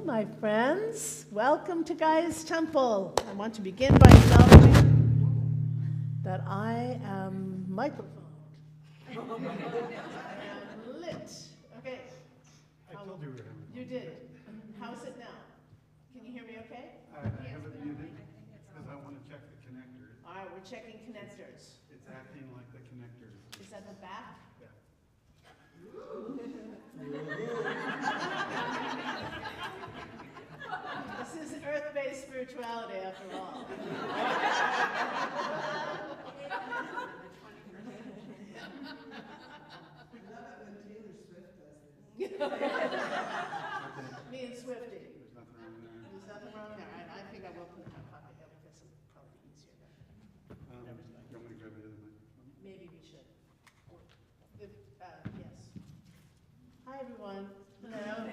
My friends, welcome to Gaia's Temple. I want to begin by acknowledging that I am microphoned. I am lit. Okay. I told you we were having. You did. How's it now? Can you hear me okay? I have it muted because I want to check the connectors. All right, we're checking connectors. It's acting like the connectors. Is that the back? Yeah. This is earth-based spirituality, after all. Me and Swifty. There's nothing wrong there. There's nothing wrong there. I think I will put it in my pocket here because it'll probably be easier then. You want me to grab the other microphone? Maybe we should. Yes. Hi, everyone. Hello.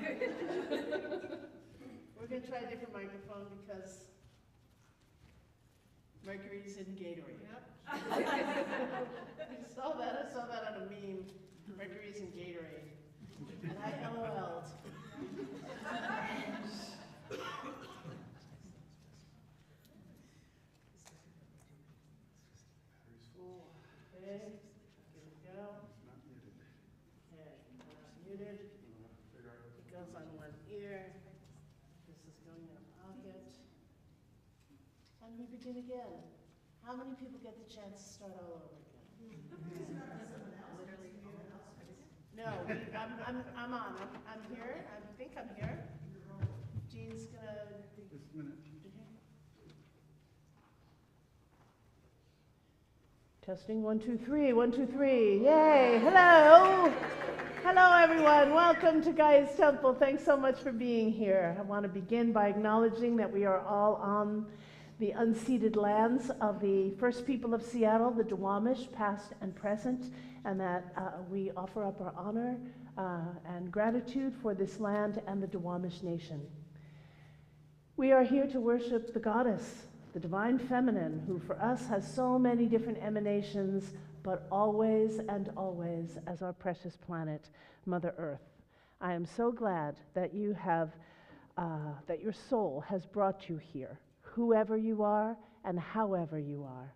We're going to try a different microphone because Mercury's in Gatorade. Yep. I saw that on a meme. Mercury's in Gatorade. And I LOL'd. Okay, here we go. Not muted. Okay, not muted. It goes on one ear. This is going in a pocket. And we begin again. How many people get the chance to start all over again? No, I'm on. I'm here. I think I'm here. Jean's gonna. Just a minute. Testing 1, 2, 3. 1, 2, 3. Yay! Hello. Hello, everyone. Welcome to Gaia's Temple. Thanks so much for being here. I want to begin by acknowledging that we are all on the unceded lands of the first people of Seattle, the Duwamish, past and present, and that we offer up our honor and gratitude for this land and the Duwamish nation. We are here to worship the goddess, the divine feminine, who for us has so many different emanations, but always and always as our precious planet, Mother Earth. I am so glad that you have, that your soul has brought you here, whoever you are and however you are,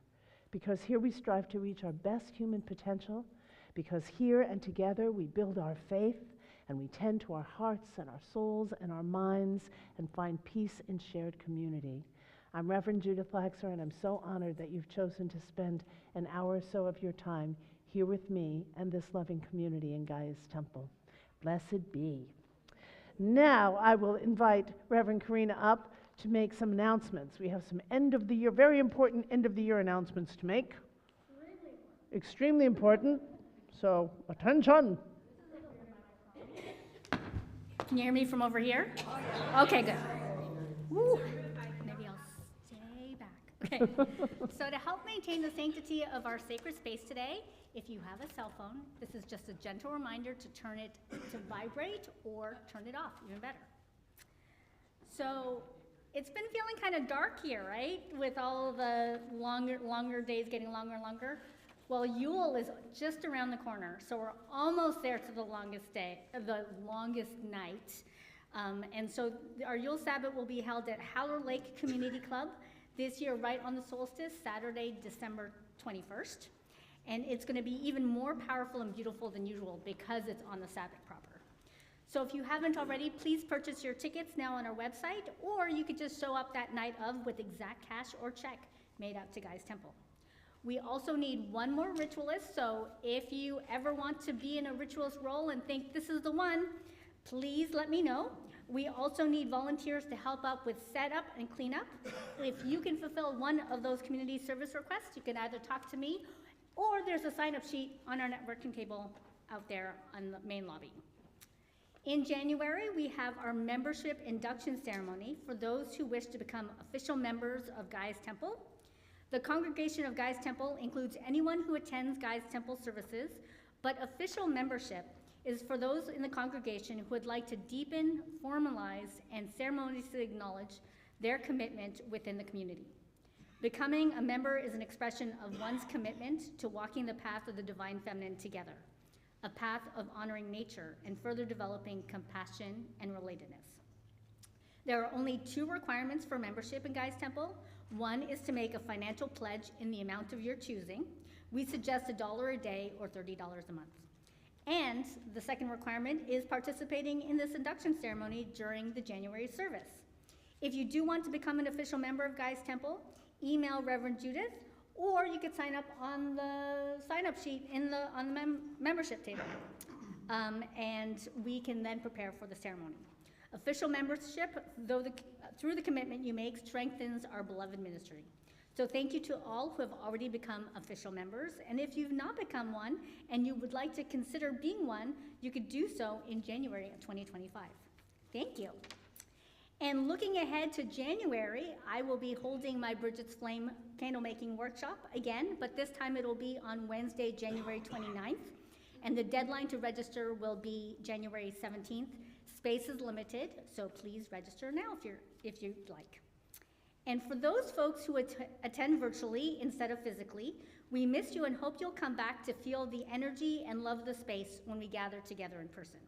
because here we strive to reach our best human potential, because here and together we build our faith and we tend to our hearts and our souls and our minds and find peace in shared community. I'm Reverend Judith Laxer, and I'm so honored that you've chosen to spend an hour or so of your time here with me and this loving community in Gaia's Temple. Blessed be. Now I will invite Reverend Karina up to make some announcements. We have some end of the year, very important end of the year announcements to make. Extremely important. So, attention. Can you hear me from over here? Okay, good. Woo. Maybe I'll stay back. Okay. So to help maintain the sanctity of our sacred space today, if you have a cell phone, this is just a gentle reminder to turn it to vibrate or turn it off, even better. So it's been feeling kind of dark here, right? With all the longer days getting longer and longer. Well, Yule is just around the corner, so we're almost there to the longest day, the longest night. And so our Yule Sabbath will be held at Howler Lake Community Club this year, right on the solstice, Saturday, December 21st. And it's going to be even more powerful and beautiful than usual because it's on the Sabbath proper. So if you haven't already, please purchase your tickets now on our website, or you could just show up that night of with exact cash or check made out to Gaia's Temple. We also need one more ritualist, so if you ever want to be in a ritualist role and think this is the one, please let me know. We also need volunteers to help out with setup and cleanup. If you can fulfill one of those community service requests, you can either talk to me or there's a sign-up sheet on our networking table out there on the main lobby. In January, we have our membership induction ceremony for those who wish to become official members of Gaia's Temple. The congregation of Gaia's Temple includes anyone who attends Gaia's Temple services, but official membership is for those in the congregation who would like to deepen, formalize, and ceremoniously acknowledge their commitment within the community. Becoming a member is an expression of one's commitment to walking the path of the divine feminine together, a path of honoring nature and further developing compassion and relatedness. There are only 2 requirements for membership in Gaia's Temple. One is to make a financial pledge in the amount of your choosing. We suggest $1 a day or $30 a month. And the second requirement is participating in this induction ceremony during the January service. If you do want to become an official member of Gaia's Temple, email Reverend Judith, or you could sign up on the sign-up sheet on the membership table. And we can then prepare for the ceremony. Official membership, through the commitment you make, strengthens our beloved ministry. So thank you to all who have already become official members. And if you've not become one and you would like to consider being one, you could do so in January of 2025. Thank you. And looking ahead to January, I will be holding my Bridget's Flame candle making workshop again, but this time it will be on Wednesday, January 29th. And the deadline to register will be January 17th. Space is limited, so please register now if you'd like. And for those folks who attend virtually instead of physically, we miss you and hope you'll come back to feel the energy and love the space when we gather together in person.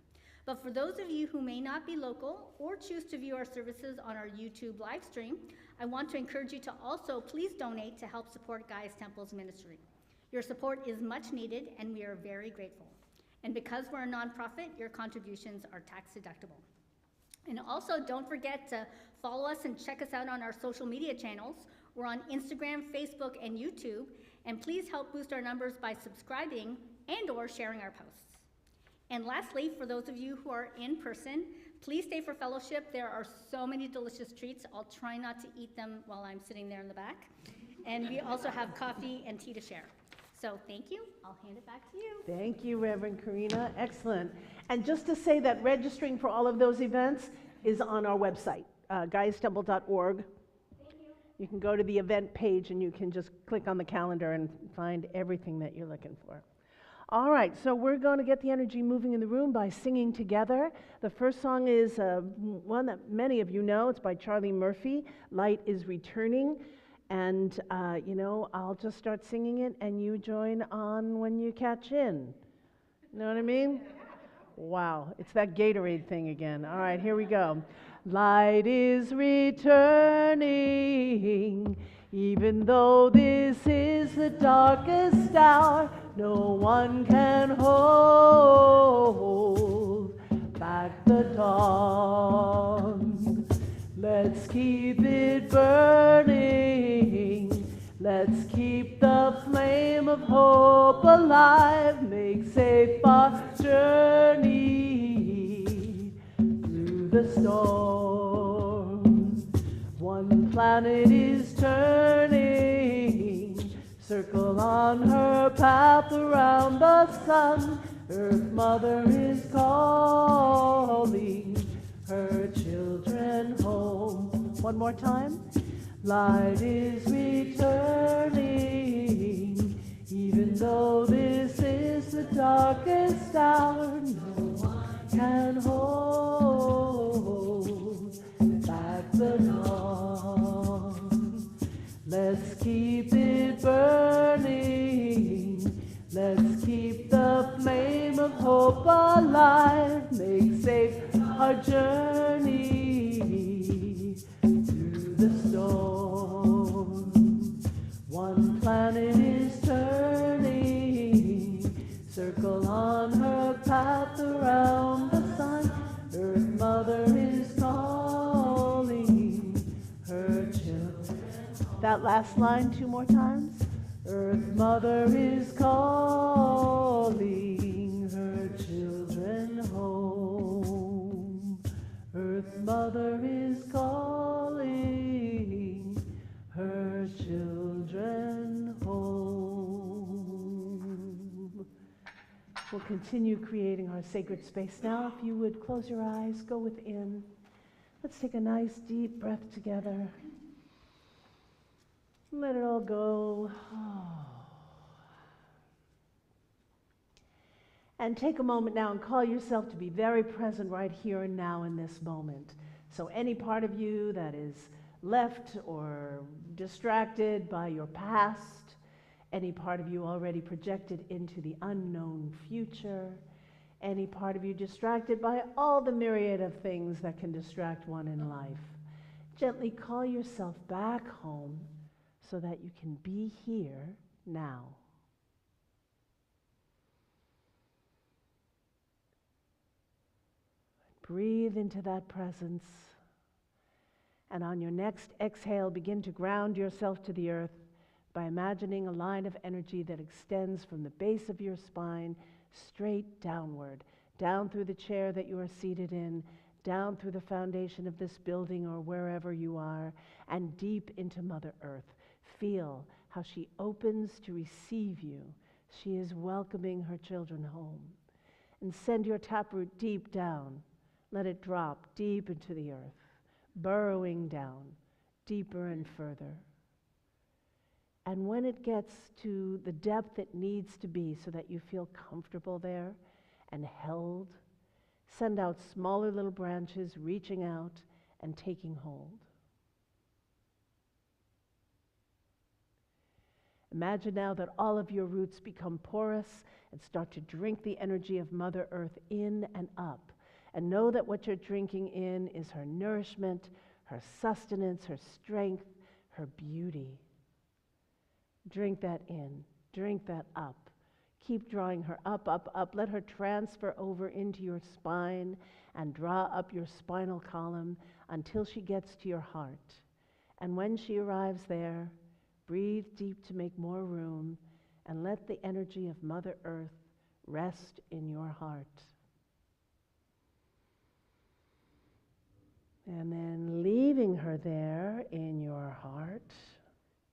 But for those of you who may not be local or choose to view our services on our YouTube live stream, I want to encourage you to also please donate to help support Gaia's Temple's ministry. Your support is much needed and we are very grateful. And because we're a nonprofit, your contributions are tax deductible. And also don't forget to follow us and check us out on our social media channels. We're on Instagram, Facebook, and YouTube. And please help boost our numbers by subscribing and or sharing our posts. And lastly, for those of you who are in person, please stay for fellowship. There are so many delicious treats. I'll try not to eat them while I'm sitting there in the back. And we also have coffee and tea to share. So thank you. I'll hand it back to you. Thank you, Reverend Karina. Excellent. And just to say that registering for all of those events is on our website, gaistemple.org. Thank you. You can go to the event page and you can just click on the calendar and find everything that you're looking for. All right, so we're going to get the energy moving in the room by singing together. The first song is one that many of you know. It's by Charlie Murphy, Light is Returning. And, I'll just start singing it and you join on when you catch in. You know what I mean? Wow, it's that Gatorade thing again. All right, here we go. Light is returning, even though this is the darkest hour, no one can hold back the dawn. Let's keep it burning. Let's keep the flame of hope alive. Make safe our journey through the storm. One planet is turning, circle on her path around the sun. Earth Mother is calling her children home. One more time. Light is returning, even though this is the darkest hour, no one can hold back the dawn. Let's keep it burning, let's keep the flame of hope alive, make safe our journey through the storm. One planet is turning, circle on her path around the sun. Earth Mother is calling her children. That last line 2 more times. Earth Earth Mother is calling her children home. Earth Mother is calling her children home. We'll continue creating our sacred space. Now, if you would close your eyes, go within. Let's take a nice deep breath together. Let it all go. And take a moment now and call yourself to be very present right here and now in this moment. So any part of you that is left or distracted by your past, any part of you already projected into the unknown future, any part of you distracted by all the myriad of things that can distract one in life, gently call yourself back home so that you can be here now. Breathe into that presence. And on your next exhale, begin to ground yourself to the earth by imagining a line of energy that extends from the base of your spine straight downward, down through the chair that you are seated in, down through the foundation of this building or wherever you are, and deep into Mother Earth. Feel how she opens to receive you. She is welcoming her children home. And send your taproot deep down. Let it drop deep into the earth, burrowing down deeper and further. And when it gets to the depth it needs to be so that you feel comfortable there and held, send out smaller little branches reaching out and taking hold. Imagine now that all of your roots become porous and start to drink the energy of Mother Earth in and up. And know that what you're drinking in is her nourishment, her sustenance, her strength, her beauty. Drink that in, drink that up. Keep drawing her up, up, up. Let her transfer over into your spine and draw up your spinal column until she gets to your heart. And when she arrives there, breathe deep to make more room and let the energy of Mother Earth rest in your heart. And then leaving her there in your heart,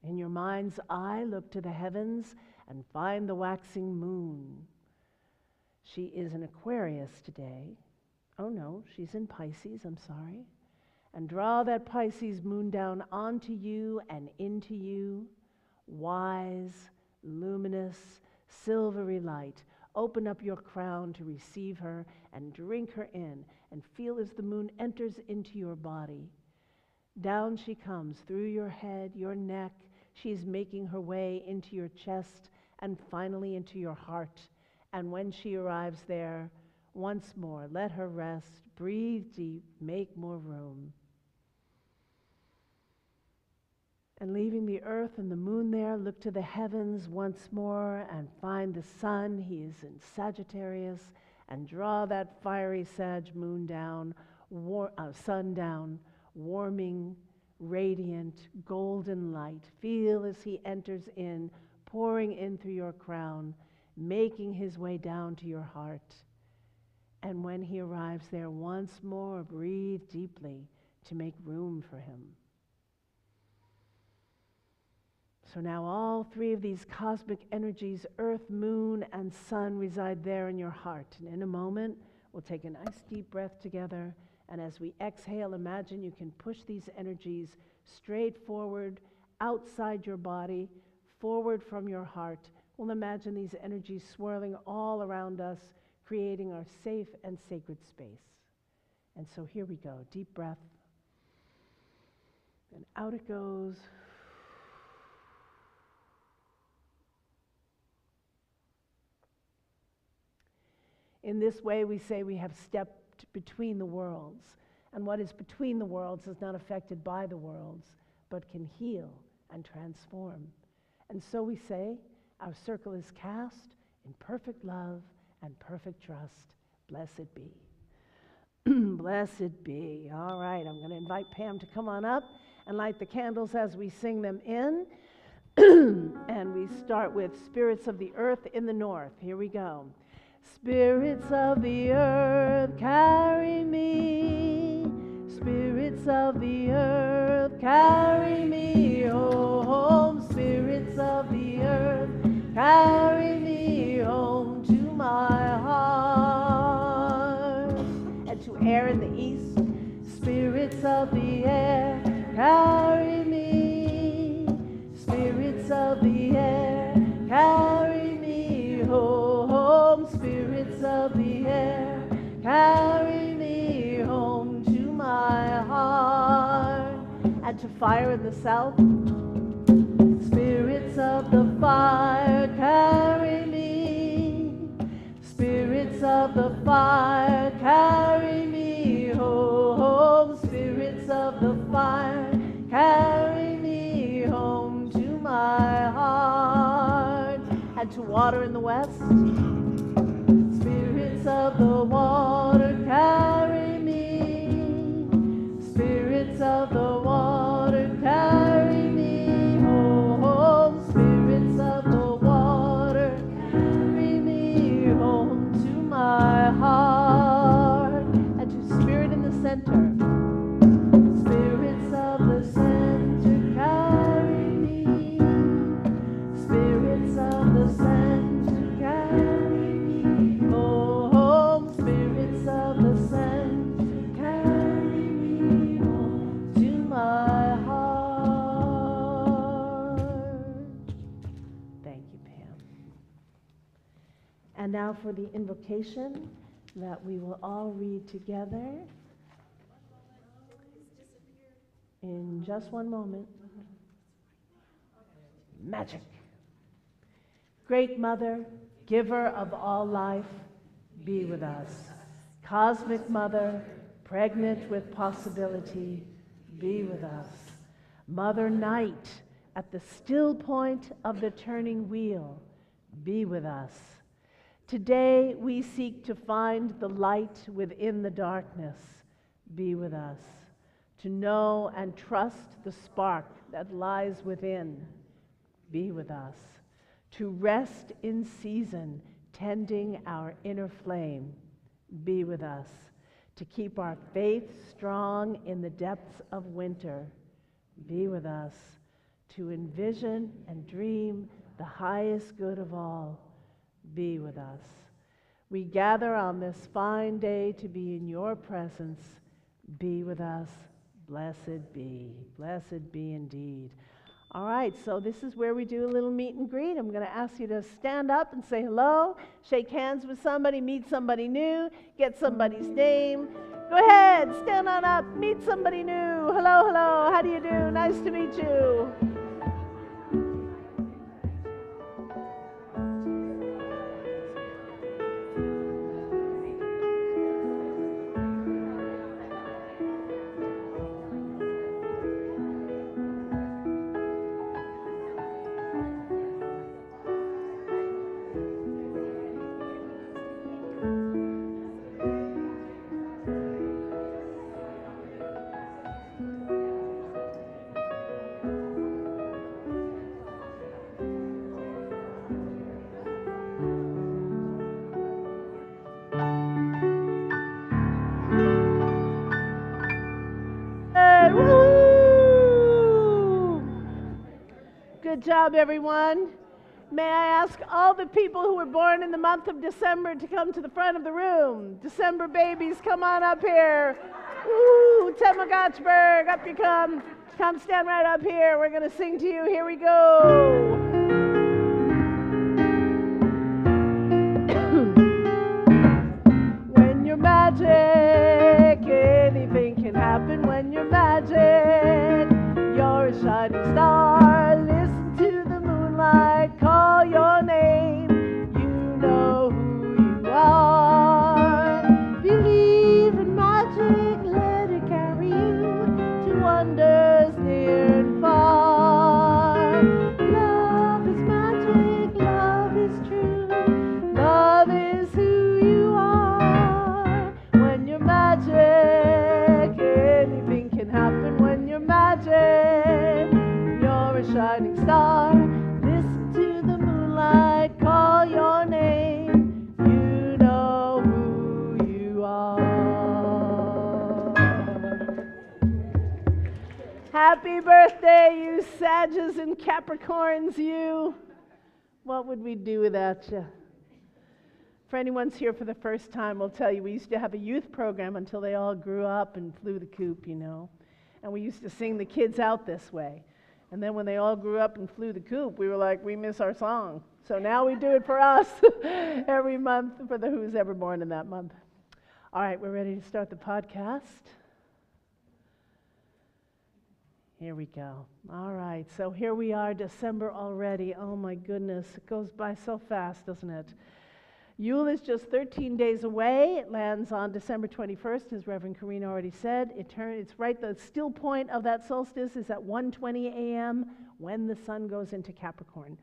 in your mind's eye, look to the heavens and find the waxing moon. She is in Aquarius today. Oh no, she's in Pisces, I'm sorry. And draw that Pisces moon down onto you and into you. Wise, luminous, silvery light. Open up your crown to receive her and drink her in and feel as the moon enters into your body. Down she comes through your head, your neck. She's making her way into your chest and finally into your heart. And when she arrives there, once more, let her rest. Breathe deep, make more room. And leaving the earth and the moon there, look to the heavens once more and find the sun. He is in Sagittarius. And draw that fiery Sag moon down, sun down, warming, radiant, golden light. Feel as he enters in, pouring in through your crown, making his way down to your heart. And when he arrives there once more, breathe deeply to make room for him. So now all three of these cosmic energies, earth, moon, and sun, reside there in your heart. And in a moment, we'll take a nice deep breath together. And as we exhale, imagine you can push these energies straight forward, outside your body, forward from your heart. We'll imagine these energies swirling all around us, creating our safe and sacred space. And so here we go. Deep breath. And out it goes. In this way, we say we have stepped between the worlds. And what is between the worlds is not affected by the worlds, but can heal and transform. And so we say, our circle is cast in perfect love and perfect trust. Blessed be. Blessed be. All right, I'm going to invite Pam to come on up and light the candles as we sing them in. And we start with spirits of the earth in the north. Here we go. Spirits of the earth, carry me. Spirits of the earth, carry me home. Spirits of the earth, carry me home to my heart. And to air in the east, spirits of the air, carry me. Spirits of the air, carry me home. Spirits of the air, carry me home to my heart. And to fire in the south, spirits of the fire, carry me. Spirits of the fire, carry me home. Spirits of the fire, carry me home to my heart. And to water in the west, spirits of the water, carry me. Spirits of the water, carry me home. Spirits of the water, carry me home to my heart. And to spirit in the center, spirits of the center, carry me. Spirits of the center, carry me home. Spirits of the center, carry me home to my heart. Thank you, Pam. And now for the invocation that we will all read together in just one moment. Magic. Great Mother, giver of all life, be with us. Cosmic Mother, pregnant with possibility, be with us. Mother Night, at the still point of the turning wheel, be with us. Today we seek to find the light within the darkness, be with us. To know and trust the spark that lies within, be with us. To rest in season, tending our inner flame, be with us. To keep our faith strong in the depths of winter, be with us. To envision and dream the highest good of all, be with us. We gather on this fine day to be in your presence, be with us. Blessed be indeed. All right, so this is where we do a little meet and greet. I'm going to ask you to stand up and say hello, shake hands with somebody, meet somebody new, get somebody's name. Go ahead, stand on up, meet somebody new. Hello, hello, how do you do? Nice to meet you. Good job, everyone. May I ask all the people who were born in the month of December to come to the front of the room. December babies, come on up here. Woo, Temagachberg, up you come. Come stand right up here. We're going to sing to you. Here we go. When you're magic, anything can happen when you're magic. You're a shining star. Listen to the moonlight call your name. You know who you are. Believe in magic, let it carry you to wonders near and far. Love is magic, love is true. Love is who you are. When you're Happy birthday, you Sages and Capricorns, you. What would we do without you? For anyone's here for the first time, I'll tell you, we used to have a youth program until they all grew up and flew the coop, you know. And we used to sing the kids out this way. And then when they all grew up and flew the coop, we were like, we miss our song. So now we do it for us every month for the who's ever born in that month. All right, we're ready to start the podcast. Here we go. All right, so here we are, December already. Oh my goodness, it goes by so fast, doesn't it? Yule is just 13 days away. It lands on December 21st, as Reverend Karina already said. It's right, the still point of that solstice is at 1:20 a.m. when the sun goes into Capricorn.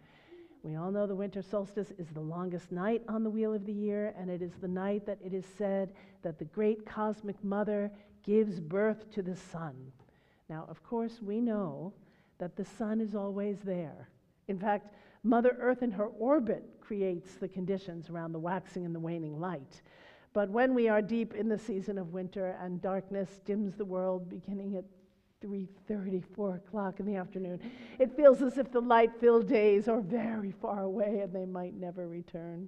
We all know the winter solstice is the longest night on the wheel of the year, and it is the night that it is said that the great cosmic mother gives birth to the sun. Now, of course, we know that the sun is always there. In fact, Mother Earth in her orbit creates the conditions around the waxing and the waning light. But when we are deep in the season of winter and darkness dims the world beginning at 3:30, 4 o'clock in the afternoon, it feels as if the light-filled days are very far away and they might never return.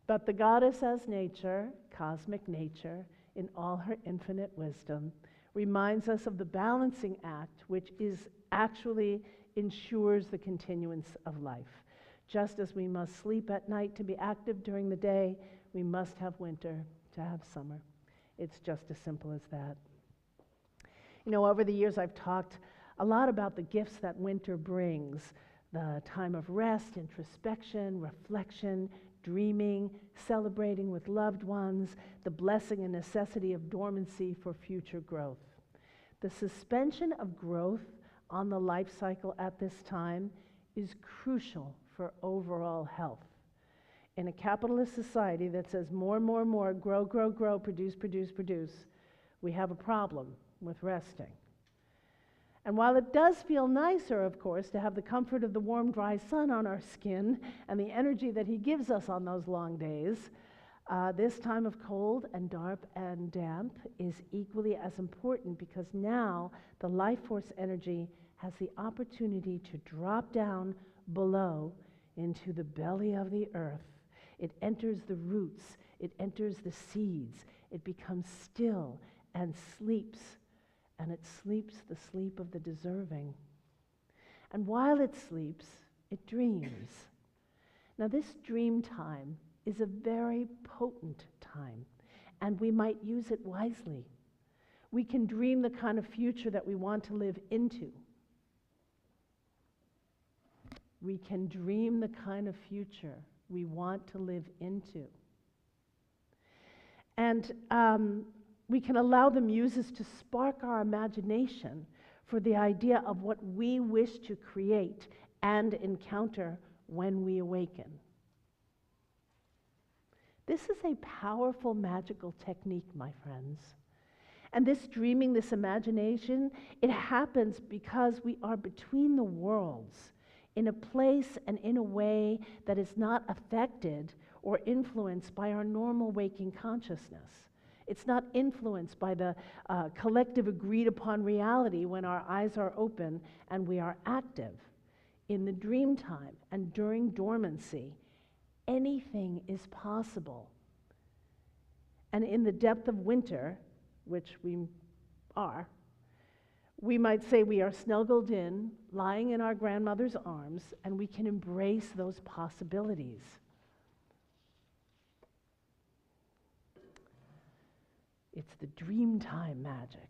But the goddess as nature, cosmic nature, in all her infinite wisdom, reminds us of the balancing act which is actually ensures the continuance of life. Just as we must sleep at night to be active during the day, we must have winter to have summer. It's just as simple as that. You know, over the years I've talked a lot about the gifts that winter brings. The time of rest, introspection, reflection, dreaming, celebrating with loved ones, the blessing and necessity of dormancy for future growth. The suspension of growth on the life cycle at this time is crucial for overall health. In a capitalist society that says more, grow, produce, we have a problem with resting. And while it does feel nicer, of course, to have the comfort of the warm, dry sun on our skin and the energy that he gives us on those long days, this time of cold and dark and damp is equally as important, because now the life force energy has the opportunity to drop down below into the belly of the earth. It enters the roots, it enters the seeds, it becomes still and sleeps, and it sleeps the sleep of the deserving. And while it sleeps, it dreams. Now this dream time is a very potent time, and we might use it wisely. We can dream the kind of future that we want to live into. We can dream the kind of future we want to live into. And we can allow the muses to spark our imagination for the idea of what we wish to create and encounter when we awaken. This is a powerful magical technique, my friends. And this dreaming, this imagination, it happens because we are between the worlds, in a place and in a way that is not affected or influenced by our normal waking consciousness. It's not influenced by the collective agreed upon reality when our eyes are open and we are active. In the dream time and during dormancy, anything is possible. And in the depth of winter, which we are, we might say we are snuggled in, lying in our grandmother's arms, and we can embrace those possibilities. It's the dream time magic.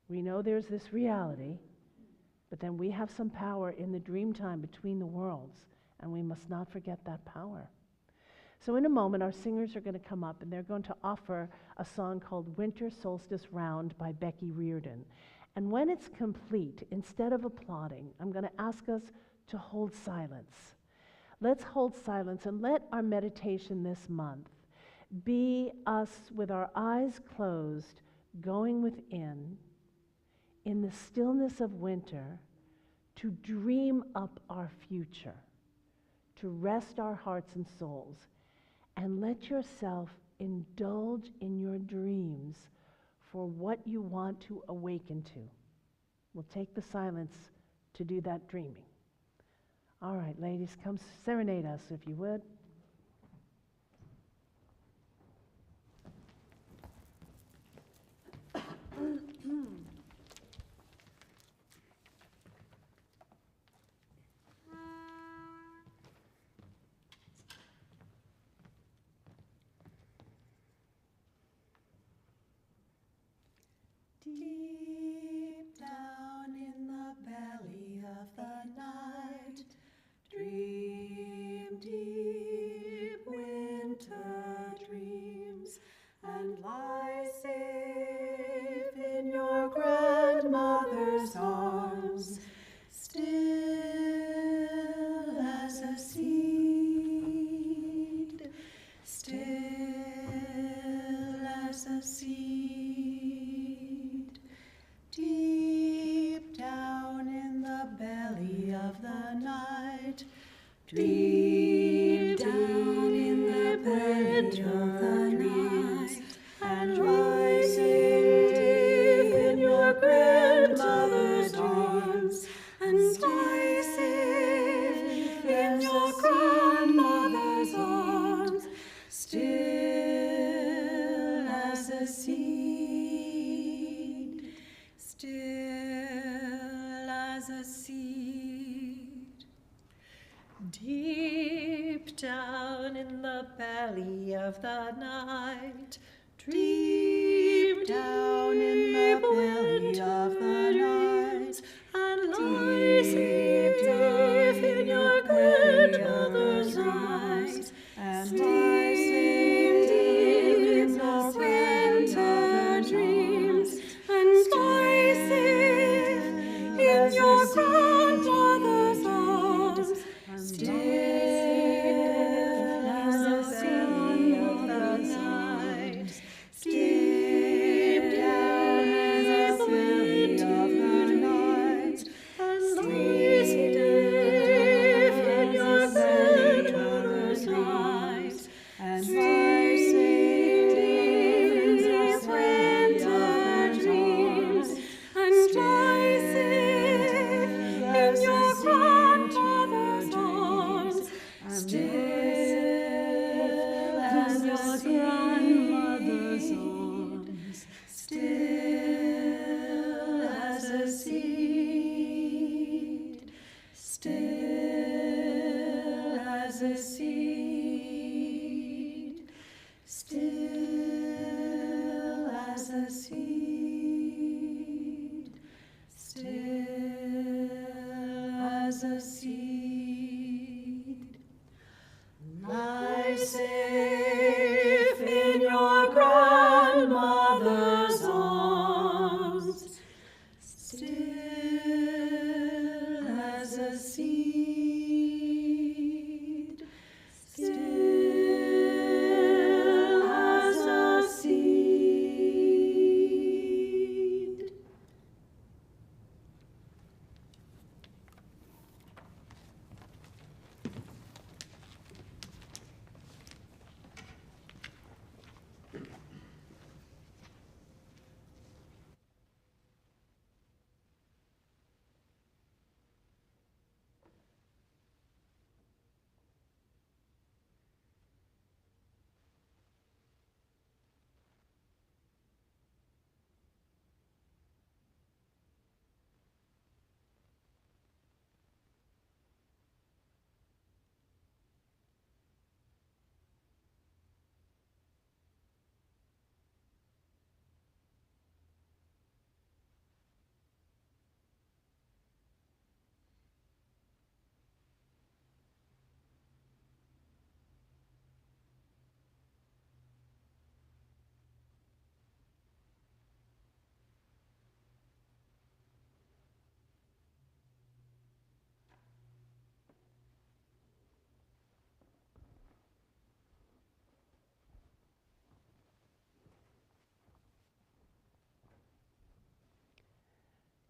We know there's this reality, but then we have some power in the dream time between the worlds, and we must not forget that power. So in a moment, our singers are going to come up, and they're going to offer a song called Winter Solstice Round by Becky Reardon. And when it's complete, instead of applauding, I'm going to ask us to hold silence. Let's hold silence and let our meditation this month be us with our eyes closed, going within, in the stillness of winter, to dream up our future, to rest our hearts and souls, and let yourself indulge in your dreams for what you want to awaken to. We'll take the silence to do that dreaming. All right, ladies, come serenade us if you would. Deep down in the belly of the night, dream deep winter dreams, and lie safe in your grandmother's arms, still as a seed, still as a seed. Deep down in the belly of the night, deep down in the belly of the night, and lie safe in your grandmother's arms, and lie safe in your grandmother's arms, still as a seed, still as a seed. Deep down in the belly of the night, deep down in the belly of the night, and lie safe in your grandmother's arms, and lie safe in your grandmother's dreams, and lie safe in your grandmother's arms, still as a belly of the night, deep down in the belly of the night, and lie safe in your grandmother's arms, and lie safe in your grandmother's dreams, and lie safe in your grandmother's arms, still as your grandmother's arms, still as a seed, still as a seed, still as a seed, still as a seed. Lie safe in your grandmother's arms, still as a seed, still as a seed.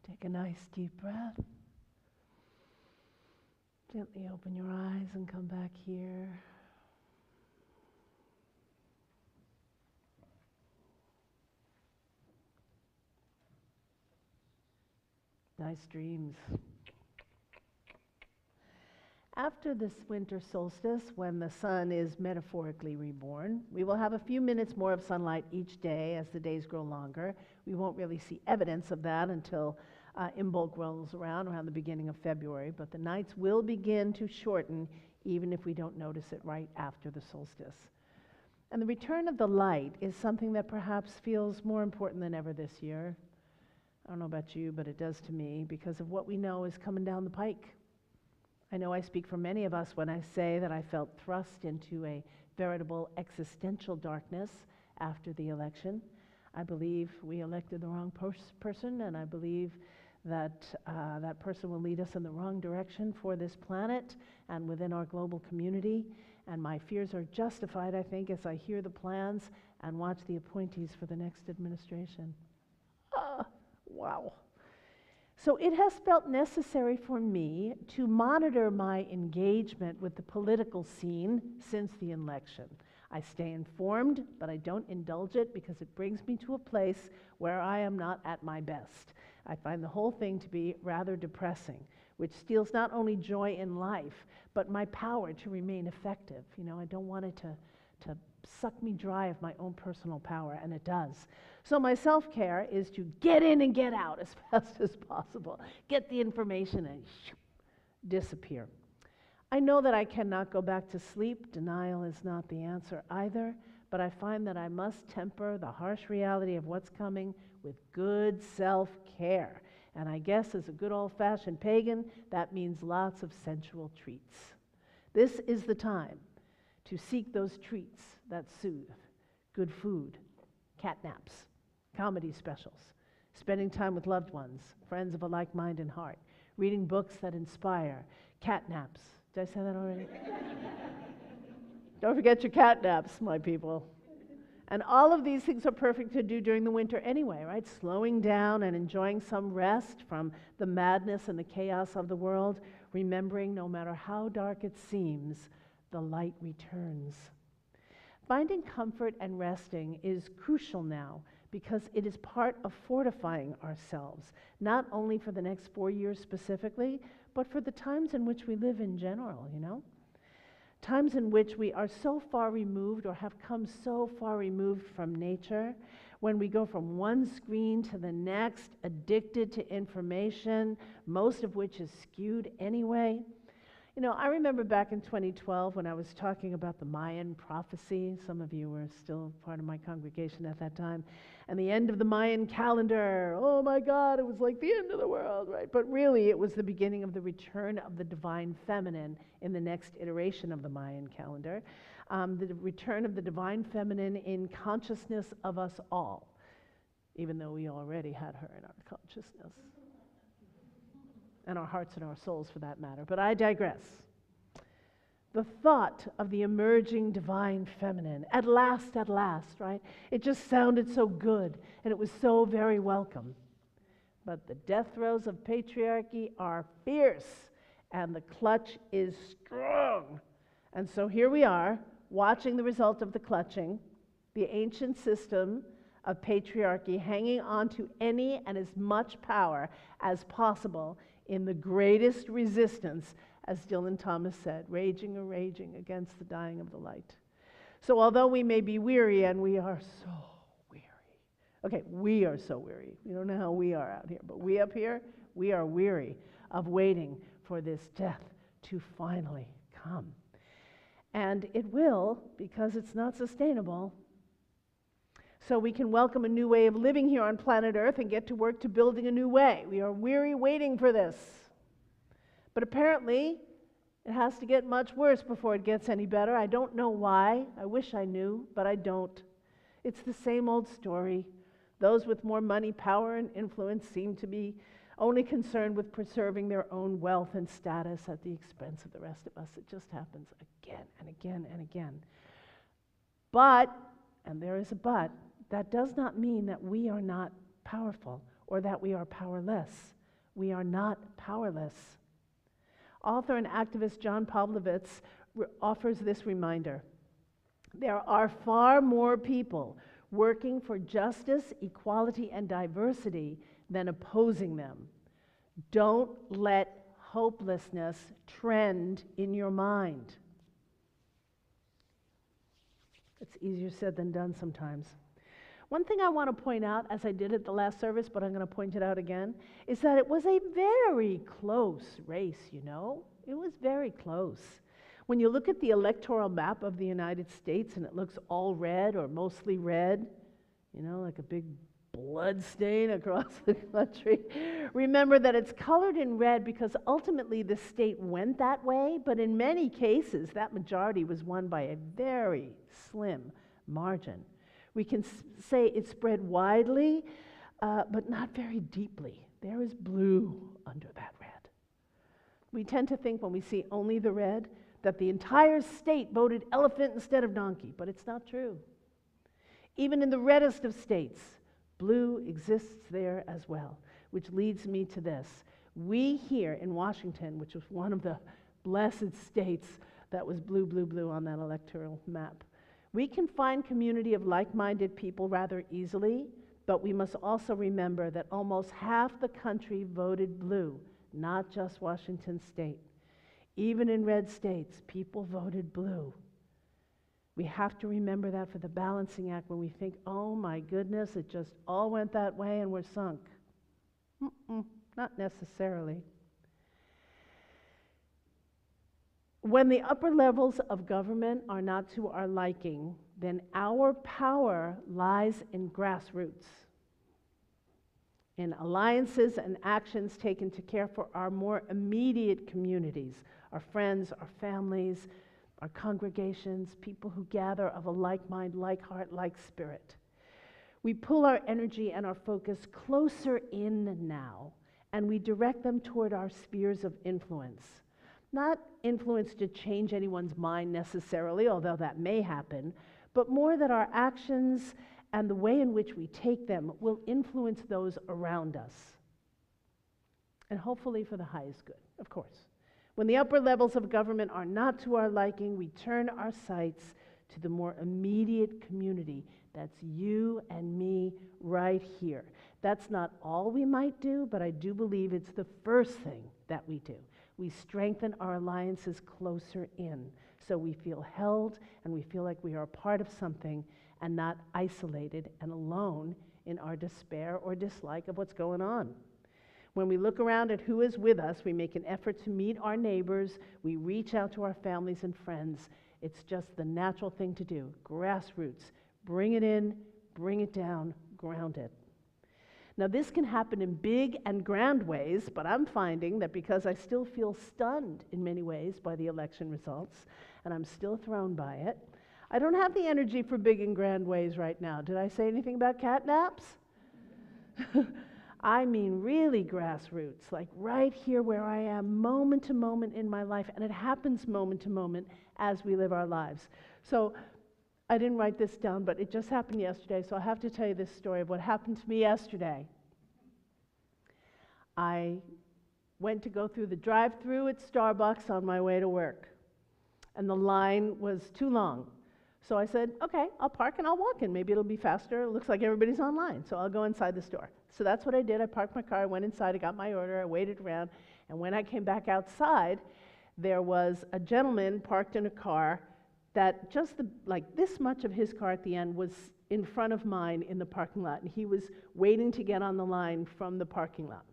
Take a nice deep breath. Gently open your eyes and come back here. Nice dreams. After this winter solstice, when the sun is metaphorically reborn, we will have a few minutes more of sunlight each day as the days grow longer. We won't really see evidence of that until Imbolc rolls around the beginning of February, but the nights will begin to shorten even if we don't notice it right after the solstice. And the return of the light is something that perhaps feels more important than ever this year. I don't know about you, but it does to me because of what we know is coming down the pike. I know I speak for many of us when I say that I felt thrust into a veritable existential darkness after the election. I believe we elected the wrong person, and I believe that that person will lead us in the wrong direction for this planet and within our global community. And my fears are justified, I think, as I hear the plans and watch the appointees for the next administration. Wow. So it has felt necessary for me to monitor my engagement with the political scene since the election. I stay informed, but I don't indulge it because it brings me to a place where I am not at my best. I find the whole thing to be rather depressing, which steals not only joy in life, but my power to remain effective. You know, I don't want it to suck me dry of my own personal power, and it does. So my self-care is to get in and get out as fast as possible, get the information and disappear. I know that I cannot go back to sleep. Denial is not the answer either, but I find that I must temper the harsh reality of what's coming with good self-care. And I guess as a good old-fashioned pagan, that means lots of sensual treats. This is the time to seek those treats that soothe. Good food, cat naps, comedy specials, spending time with loved ones, friends of a like mind and heart, reading books that inspire, cat naps. Did I say that already? Don't forget your cat naps, my people. And all of these things are perfect to do during the winter anyway, right? Slowing down and enjoying some rest from the madness and the chaos of the world, remembering no matter how dark it seems, the light returns. Finding comfort and resting is crucial now because it is part of fortifying ourselves, not only for the next 4 years specifically, but for the times in which we live in general, you know? Times in which we are so far removed or have come so far removed from nature, when we go from one screen to the next, addicted to information, most of which is skewed anyway. You know, I remember back in 2012 when I was talking about the Mayan prophecy. Some of you were still part of my congregation at that time. And the end of the Mayan calendar. Oh my God, it was like the end of the world, right? But really, it was the beginning of the return of the divine feminine in the next iteration of the Mayan calendar. The return of the divine feminine in consciousness of us all, even though we already had her in our consciousness. And our hearts and our souls for that matter. But I digress. The thought of the emerging divine feminine, at last, right? It just sounded so good, and it was so very welcome. But the death throes of patriarchy are fierce, and the clutch is strong. And so here we are, watching the result of the clutching, the ancient system of patriarchy hanging on to any and as much power as possible in the greatest resistance, as Dylan Thomas said, raging against the dying of the light. So although we may be weary, and we are so weary. Okay, we are so weary. We don't know how we are out here, but we up here, we are weary of waiting for this death to finally come. And it will, because it's not sustainable. So we can welcome a new way of living here on planet Earth and get to work to building a new way. We are weary waiting for this. But apparently, it has to get much worse before it gets any better. I don't know why. I wish I knew, but I don't. It's the same old story. Those with more money, power, and influence seem to be only concerned with preserving their own wealth and status at the expense of the rest of us. It just happens again and again and again. But, and there is a but, that does not mean that we are not powerful or that we are powerless. We are not powerless. Author and activist John Pavlovitz offers this reminder. There are far more people working for justice, equality, and diversity than opposing them. Don't let hopelessness trend in your mind. It's easier said than done sometimes. One thing I want to point out, as I did at the last service, but I'm going to point it out again, is that it was a very close race, you know? It was very close. When you look at the electoral map of the United States and it looks all red or mostly red, you know, like a big blood stain across the country, remember that it's colored in red because ultimately the state went that way, but in many cases that majority was won by a very slim margin. We can say it spread widely, but not very deeply. There is blue under that red. We tend to think when we see only the red that the entire state voted elephant instead of donkey, but it's not true. Even in the reddest of states, blue exists there as well, which leads me to this. We here in Washington, which was one of the blessed states that was blue, blue, blue on that electoral map, we can find community of like-minded people rather easily, but we must also remember that almost half the country voted blue, not just Washington State. Even in red states, people voted blue. We have to remember that for the balancing act when we think, oh my goodness, it just all went that way and we're sunk. Not necessarily. When the upper levels of government are not to our liking, then our power lies in grassroots, in alliances and actions taken to care for our more immediate communities, our friends, our families, our congregations, people who gather of a like mind, like heart, like spirit. We pull our energy and our focus closer in now, and we direct them toward our spheres of influence. Not influence to change anyone's mind necessarily, although that may happen, but more that our actions and the way in which we take them will influence those around us. And hopefully for the highest good, of course. When the upper levels of government are not to our liking, we turn our sights to the more immediate community. That's you and me right here. That's not all we might do, but I do believe it's the first thing that we do. We strengthen our alliances closer in, so we feel held and we feel like we are a part of something and not isolated and alone in our despair or dislike of what's going on. When we look around at who is with us, we make an effort to meet our neighbors, we reach out to our families and friends. It's just the natural thing to do. Grassroots. Bring it in, bring it down, ground it. Now, this can happen in big and grand ways, but I'm finding that because I still feel stunned in many ways by the election results, and I'm still thrown by it, I don't have the energy for big and grand ways right now. Did I say anything about cat naps? I mean really grassroots, like right here where I am, moment to moment in my life, and it happens moment to moment as we live our lives. So I didn't write this down, but it just happened yesterday, so I have to tell you this story of what happened to me yesterday. I went to go through the drive-thru at Starbucks on my way to work, and the line was too long. So I said, okay, I'll park and I'll walk in. Maybe it'll be faster. It looks like everybody's online, so I'll go inside the store. So that's what I did. I parked my car, I went inside, I got my order, I waited around, and when I came back outside, there was a gentleman parked in a car that just like this much of his car at the end was in front of mine in the parking lot, and he was waiting to get on the line from the parking lot.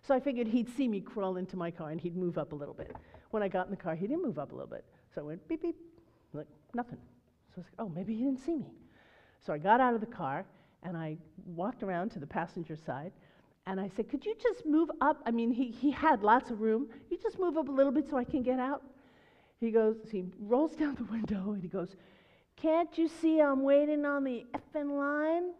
So I figured he'd see me crawl into my car and he'd move up a little bit. When I got in the car, he didn't move up a little bit. So I went beep, beep, like nothing. So I was like, oh, maybe he didn't see me. So I got out of the car and I walked around to the passenger side and I said, could you just move up? I mean, he had lots of room. You just move up a little bit so I can get out? He rolls down the window and he goes, can't you see I'm waiting on the effing line?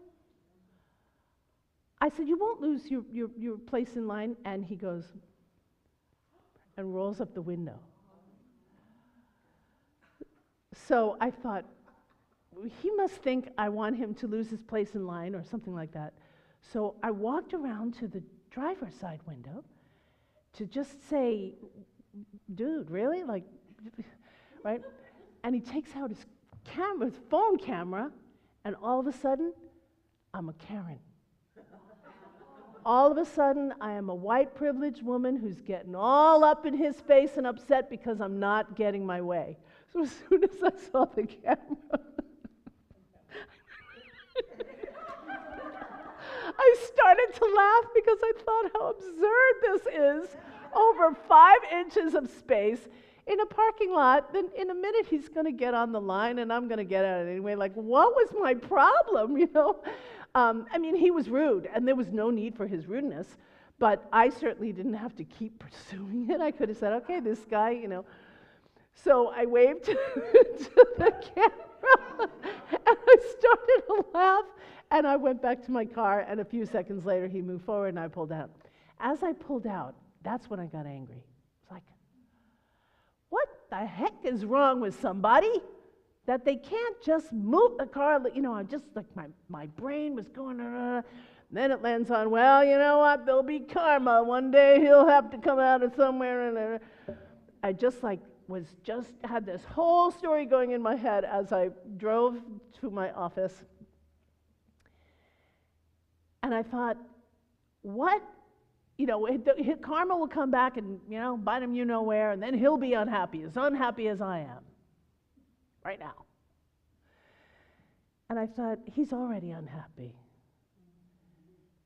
I said, you won't lose your place in line. And he goes and rolls up the window. So I thought, he must think I want him to lose his place in line or something like that. So I walked around to the driver's side window to just say, dude, really? Like, right? And he takes out his camera, his phone camera, and all of a sudden, I'm a Karen. all of a sudden, I am a white privileged woman who's getting all up in his face and upset because I'm not getting my way. So as soon as I saw the camera, I started to laugh because I thought how absurd this is. Over 5 inches of space in a parking lot, then in a minute he's going to get on the line and I'm going to get out anyway. Like, what was my problem, you know? I mean, he was rude, and there was no need for his rudeness, but I certainly didn't have to keep pursuing it. I could have said, okay, this guy, you know. So I waved to the camera, and I started to laugh, and I went back to my car, and a few seconds later, he moved forward, and I pulled out. As I pulled out, that's when I got angry. It's like, what the heck is wrong with somebody? That they can't just move the car, you know, I just, like, my brain was going, then it lands on, well, you know what, there'll be karma. One day he'll have to come out of somewhere, and I just, like, had this whole story going in my head as I drove to my office. And I thought, what? You know, karma will come back and, you know, bite him you know where, and then he'll be unhappy as I am. Right now. And I thought, he's already unhappy.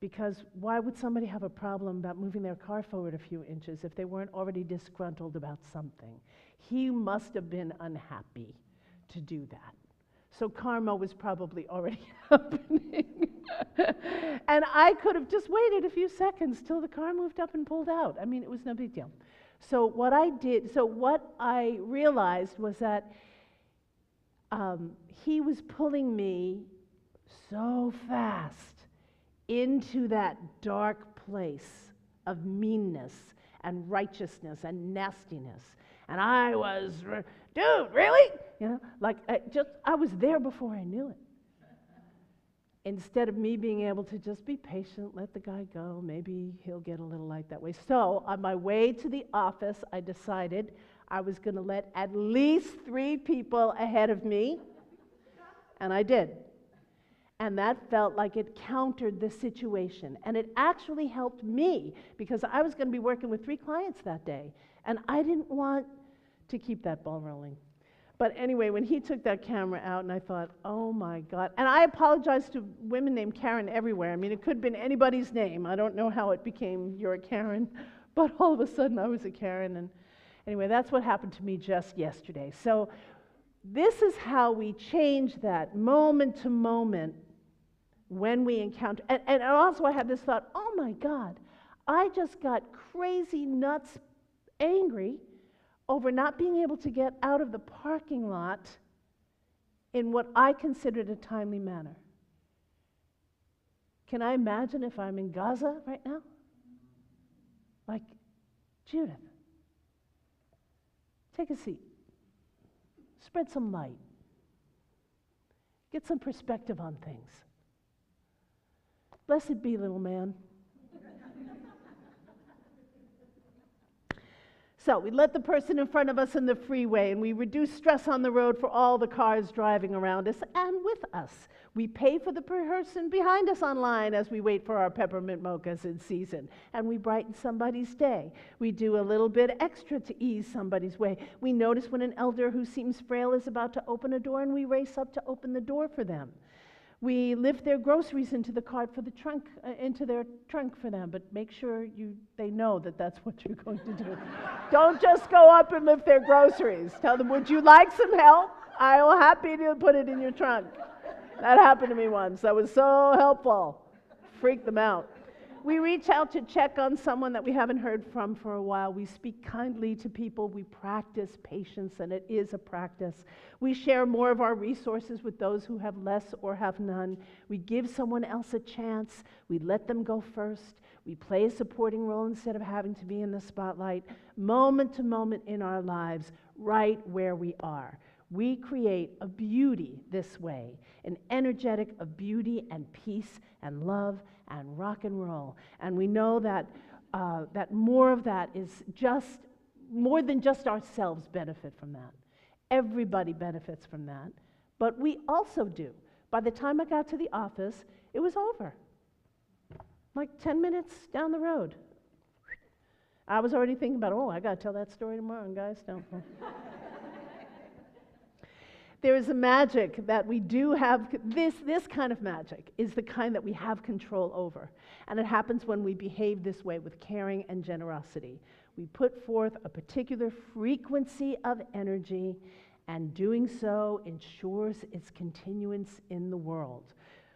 Because why would somebody have a problem about moving their car forward a few inches if they weren't already disgruntled about something? He must have been unhappy to do that. So karma was probably already happening. And I could have just waited a few seconds till the car moved up and pulled out. I mean, it was no big deal. So what I realized was that he was pulling me so fast into that dark place of meanness and righteousness and nastiness. And I was, dude, really? You know, like, I was there before I knew it. Instead of me being able to just be patient, let the guy go, maybe he'll get a little light that way. So on my way to the office, I decided I was going to let at least 3 people ahead of me, and I did. And that felt like it countered the situation. And it actually helped me because I was going to be working with 3 clients that day, and I didn't want to keep that ball rolling. But anyway, when he took that camera out, and I thought, oh my God. And I apologize to women named Karen everywhere. I mean, it could have been anybody's name. I don't know how it became, you're a Karen. But all of a sudden, I was a Karen. And anyway, that's what happened to me just yesterday. So this is how we change that moment to moment when we encounter. And also I had this thought, oh my God, I just got crazy nuts angry over not being able to get out of the parking lot in what I considered a timely manner. Can I imagine if I'm in Gaza right now? Like, Judith, take a seat. Spread some light. Get some perspective on things. Blessed be, little man. So we let the person in front of us in the freeway, and we reduce stress on the road for all the cars driving around us and with us. We pay for the person behind us online as we wait for our peppermint mochas in season, and we brighten somebody's day. We do a little bit extra to ease somebody's way. We notice when an elder who seems frail is about to open a door, and we race up to open the door for them. We lift their groceries into the cart for the trunk, into their trunk for them, but make sure they know that that's what you're going to do. Don't just go up and lift their groceries. Tell them, would you like some help? I'm happy to put it in your trunk. That happened to me once. That was so helpful. Freaked them out. We reach out to check on someone that we haven't heard from for a while. We speak kindly to people. We practice patience, and it is a practice. We share more of our resources with those who have less or have none. We give someone else a chance. We let them go first. We play a supporting role instead of having to be in the spotlight, moment to moment in our lives, right where we are. We create a beauty this way, an energetic of beauty and peace and love and rock and roll. And we know that that more of that is just, more than just ourselves benefit from that. Everybody benefits from that. But we also do. By the time I got to the office, it was over. like 10 minutes down the road. I was already thinking about, I got to tell that story tomorrow in Gaia's Temple. There is a magic that we do have. This kind of magic is the kind that we have control over. And it happens when we behave this way with caring and generosity. We put forth a particular frequency of energy, and doing so ensures its continuance in the world.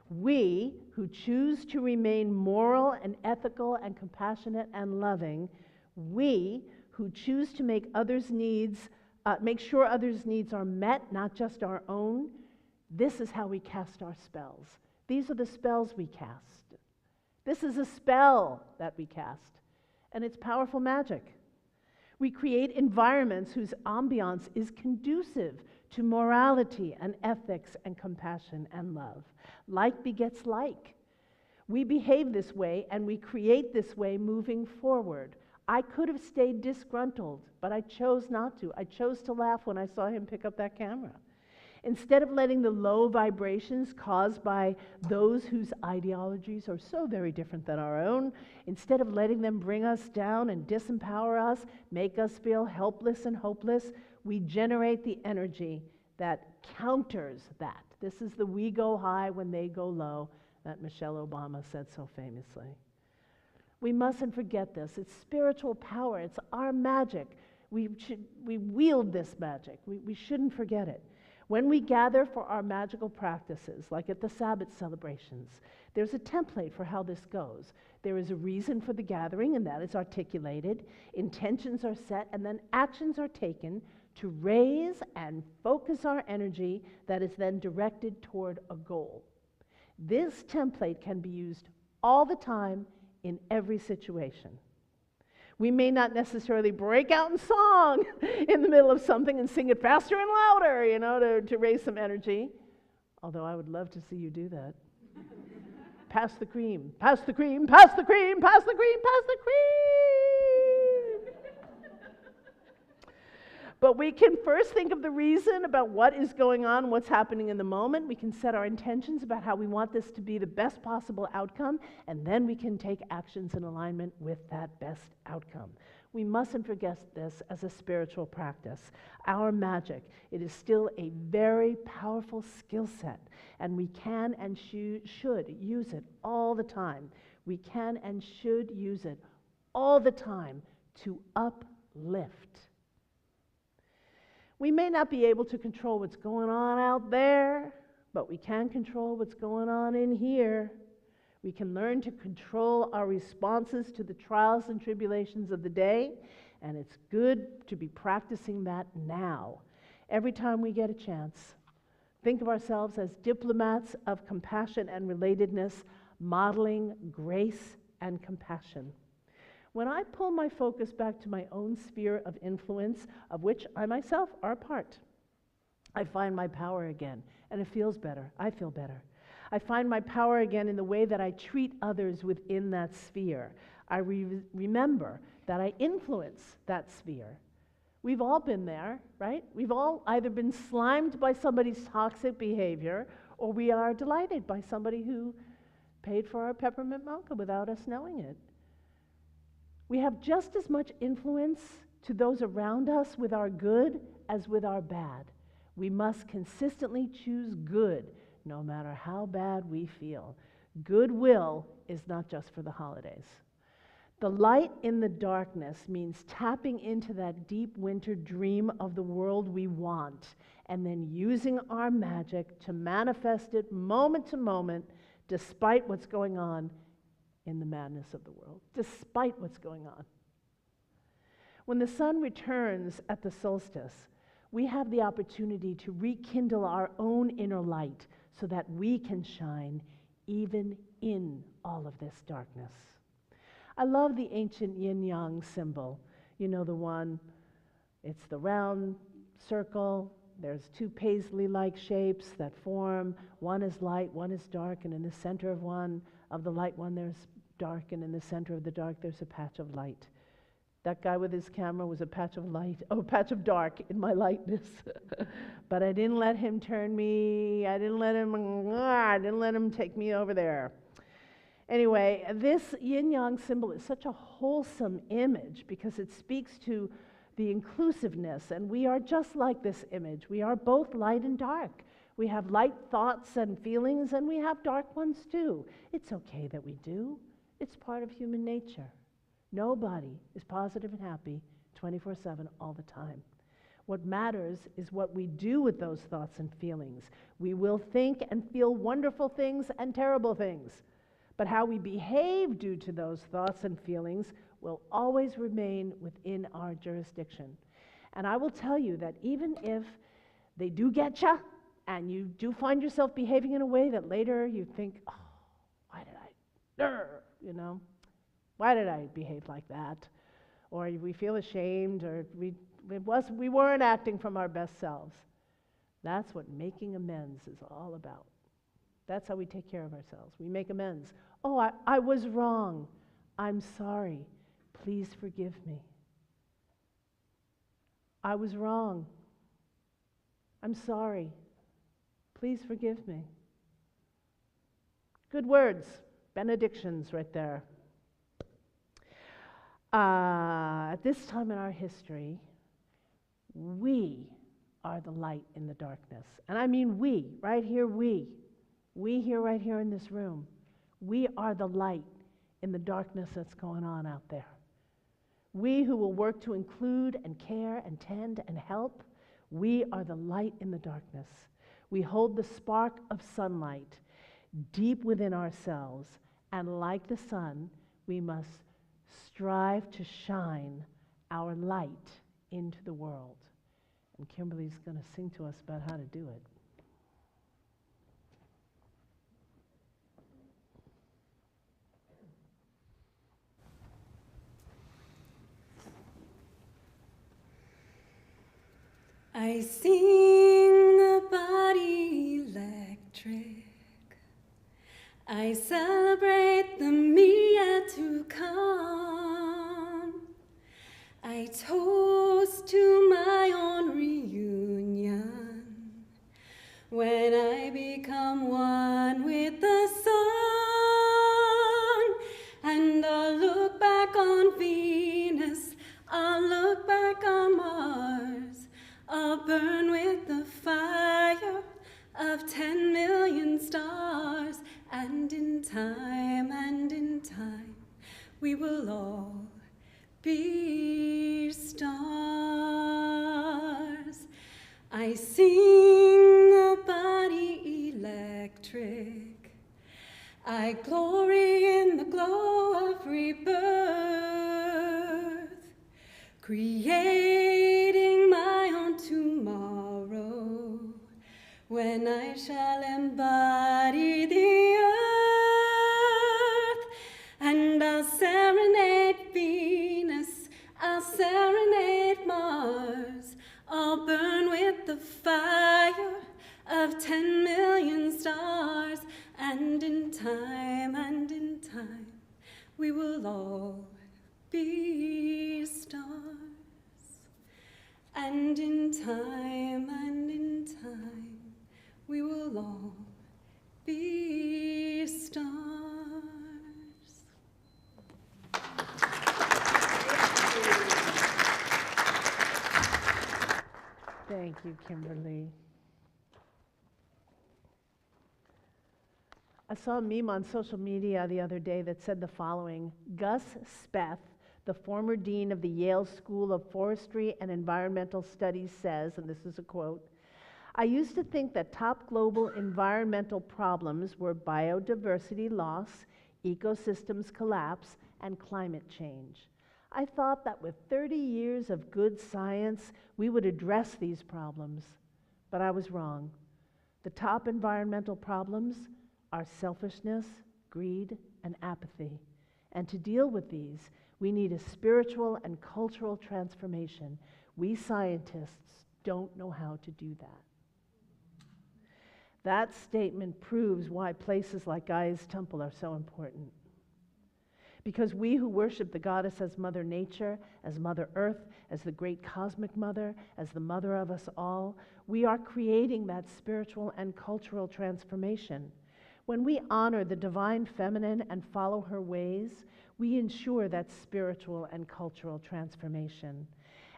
We, who choose to remain moral and ethical and compassionate and loving, we, who choose to make sure others' needs are met, not just our own, this is how we cast our spells. These are the spells we cast. This is a spell that we cast, and it's powerful magic. We create environments whose ambiance is conducive to morality and ethics and compassion and love. Like begets like. We behave this way and we create this way moving forward. I could have stayed disgruntled, but I chose not to. I chose to laugh when I saw him pick up that camera. Instead of letting the low vibrations caused by those whose ideologies are so very different than our own, instead of letting them bring us down and disempower us, make us feel helpless and hopeless, we generate the energy that counters that. This is the we go high when they go low that Michelle Obama said so famously. We mustn't forget this. It's spiritual power. It's our magic. We wield this magic. We shouldn't forget it. When we gather for our magical practices, like at the Sabbath celebrations, there's a template for how this goes. There is a reason for the gathering, and that is articulated. Intentions are set, and then actions are taken to raise and focus our energy that is then directed toward a goal. This template can be used all the time in every situation. We may not necessarily break out in song in the middle of something and sing it faster and louder, to raise some energy. Although I would love to see you do that. Pass the cream, pass the cream, pass the cream, pass the cream, pass the cream. But we can first think of the reason about what is going on, what's happening in the moment. We can set our intentions about how we want this to be the best possible outcome, and then we can take actions in alignment with that best outcome. We mustn't forget this as a spiritual practice. Our magic, it is still a very powerful skill set, and we can and should use it all the time. We can and should use it all the time to uplift. We may not be able to control what's going on out there, but we can control what's going on in here. We can learn to control our responses to the trials and tribulations of the day, and it's good to be practicing that now. Every time we get a chance, think of ourselves as diplomats of compassion and relatedness, modeling grace and compassion. When I pull my focus back to my own sphere of influence, of which I myself are a part, I find my power again, and it feels better. I feel better. I find my power again in the way that I treat others within that sphere. I remember that I influence that sphere. We've all been there, right? We've all either been slimed by somebody's toxic behavior, or we are delighted by somebody who paid for our peppermint mocha without us knowing it. We have just as much influence to those around us with our good as with our bad. We must consistently choose good, no matter how bad we feel. Goodwill is not just for the holidays. The light in the darkness means tapping into that deep winter dream of the world we want, and then using our magic to manifest it moment to moment, despite what's going on in the madness of the world, despite what's going on. When the sun returns at the solstice, we have the opportunity to rekindle our own inner light so that we can shine even in all of this darkness. I love the ancient Yin Yang symbol. You know the one, it's the round circle. There's two paisley-like shapes that form. One is light, one is dark, and in the center of the light one, there's dark, and in the center of the dark, there's a patch of light. That guy with his camera was a patch of light, patch of dark in my lightness. But I didn't let him turn me, I didn't let him take me over there. Anyway, this Yin Yang symbol is such a wholesome image because it speaks to the inclusiveness, and we are just like this image. We are both light and dark. We have light thoughts and feelings, and we have dark ones too. It's okay that we do. It's part of human nature. Nobody is positive and happy 24/7 all the time. What matters is what we do with those thoughts and feelings. We will think and feel wonderful things and terrible things, but how we behave due to those thoughts and feelings will always remain within our jurisdiction. And I will tell you that even if they do get you, and you do find yourself behaving in a way that later you think, oh, why did I behave like that? Or we feel ashamed, or we weren't acting from our best selves. That's what making amends is all about. That's how we take care of ourselves. We make amends. Oh, I was wrong. I'm sorry. Please forgive me. I was wrong. I'm sorry. Please forgive me. Good words, benedictions right there. At this time in our history, we are the light in the darkness. And I mean we, right here, we here, right here in this room. We are the light in the darkness that's going on out there. We who will work to include and care and tend and help, we are the light in the darkness. We hold the spark of sunlight deep within ourselves, and like the sun, we must strive to shine our light into the world. And Kimberly's going to sing to us about how to do it. I sing the body electric. I celebrate the me yet to come. I toast to my own reunion when I become one with the sun. And I'll look back on Venus, I'll look back on Mars, I'll burn with the fire of 10 million stars. And in time, we will all be stars. I sing the body electric. I glory in the glow of rebirth, creating my own tomorrow when I shall embody the earth. And I'll serenade Venus, I'll serenade Mars, I'll burn with the fire of 10 million stars. And in time, we will all be stars. And in time, we will all be stars. Thank you, Kimberly. I saw a meme on social media the other day that said the following: Gus Speth, the former dean of the Yale School of Forestry and Environmental Studies, says, and this is a quote, "I used to think that top global environmental problems were biodiversity loss, ecosystems collapse, and climate change. I thought that with 30 years of good science, we would address these problems. But I was wrong. The top environmental problems are selfishness, greed, and apathy. And to deal with these, we need a spiritual and cultural transformation. We scientists don't know how to do that." That statement proves why places like Gaia's temple are so important. Because we who worship the goddess as Mother Nature, as Mother Earth, as the great cosmic mother, as the mother of us all, we are creating that spiritual and cultural transformation. When we honor the divine feminine and follow her ways, we ensure that spiritual and cultural transformation.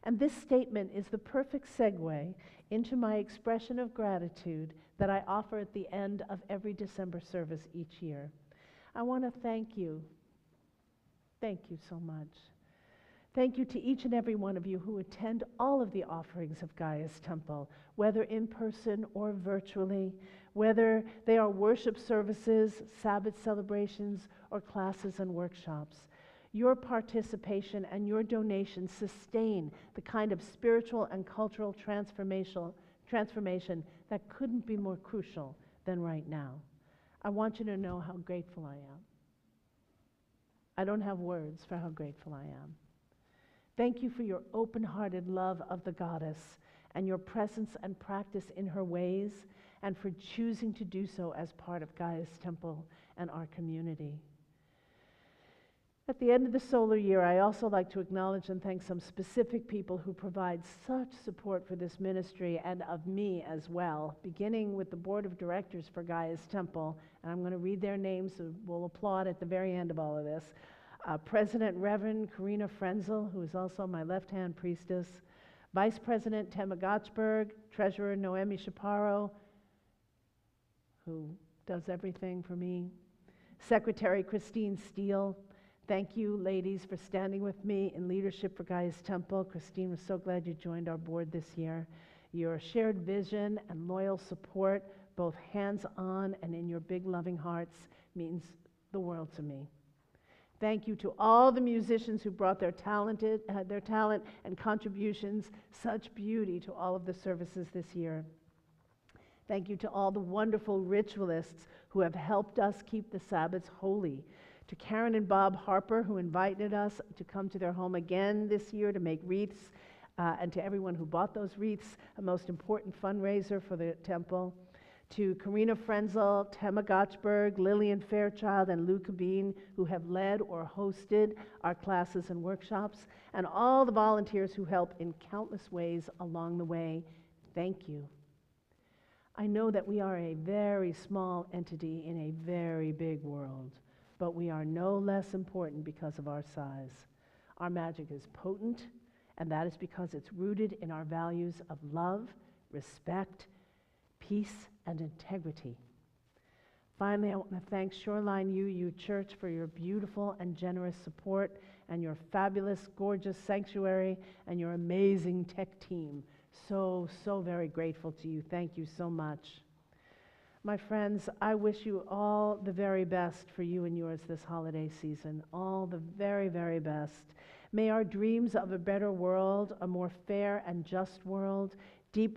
And this statement is the perfect segue into my expression of gratitude that I offer at the end of every December service each year. I want to thank you. Thank you so much. Thank you to each and every one of you who attend all of the offerings of Gaia's Temple, whether in person or virtually, whether they are worship services, Sabbath celebrations, or classes and workshops. Your participation and your donations sustain the kind of spiritual and cultural transformation that couldn't be more crucial than right now. I want you to know how grateful I am. I don't have words for how grateful I am. Thank you for your open-hearted love of the goddess and your presence and practice in her ways, and for choosing to do so as part of Gaia's Temple and our community. At the end of the solar year, I also like to acknowledge and thank some specific people who provide such support for this ministry and of me as well, beginning with the board of directors for Gaia's Temple, and I'm going to read their names, so we'll applaud at the very end of all of this. President Reverend Karina Frenzel, who is also my left-hand priestess, Vice President Tema Gotchberg, Treasurer Noemi Chaparro, who does everything for me, Secretary Christine Steele. Thank you, ladies, for standing with me in leadership for Gaia's Temple. Christine, we're so glad you joined our board this year. Your shared vision and loyal support, both hands-on and in your big loving hearts, means the world to me. Thank you to all the musicians who brought their talent and contributions, such beauty to all of the services this year. Thank you to all the wonderful ritualists who have helped us keep the Sabbaths holy. To Karen and Bob Harper, who invited us to come to their home again this year to make wreaths, and to everyone who bought those wreaths, a most important fundraiser for the temple. To Karina Frenzel, Tema Gotchberg, Lillian Fairchild, and Lou Cabine, who have led or hosted our classes and workshops, and all the volunteers who help in countless ways along the way, thank you. I know that we are a very small entity in a very big world, but we are no less important because of our size. Our magic is potent, and that is because it's rooted in our values of love, respect, peace, and integrity. Finally, I want to thank Shoreline UU Church for your beautiful and generous support, and your fabulous, gorgeous sanctuary, and your amazing tech team. So very grateful to you. Thank you so much. My friends, I wish you all the very best for you and yours this holiday season. All the very, very best. May our dreams of a better world, a more fair and just world, be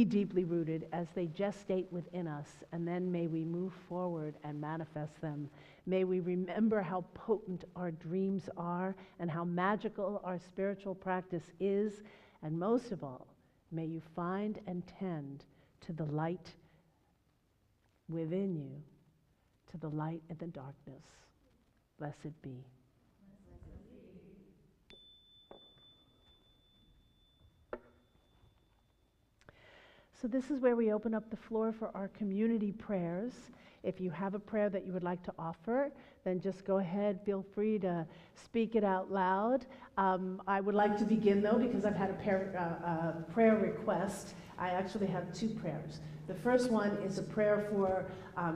deeply rooted as they gestate within us, and then may we move forward and manifest them. May we remember how potent our dreams are and how magical our spiritual practice is, and most of all, may you find and tend to the light within you, to the light in the darkness. Blessed be. So this is where we open up the floor for our community prayers. If you have a prayer that you would like to offer, then just go ahead, feel free to speak it out loud. I would like to begin, though, because I've had a prayer request. I actually have two prayers. The first one is a prayer for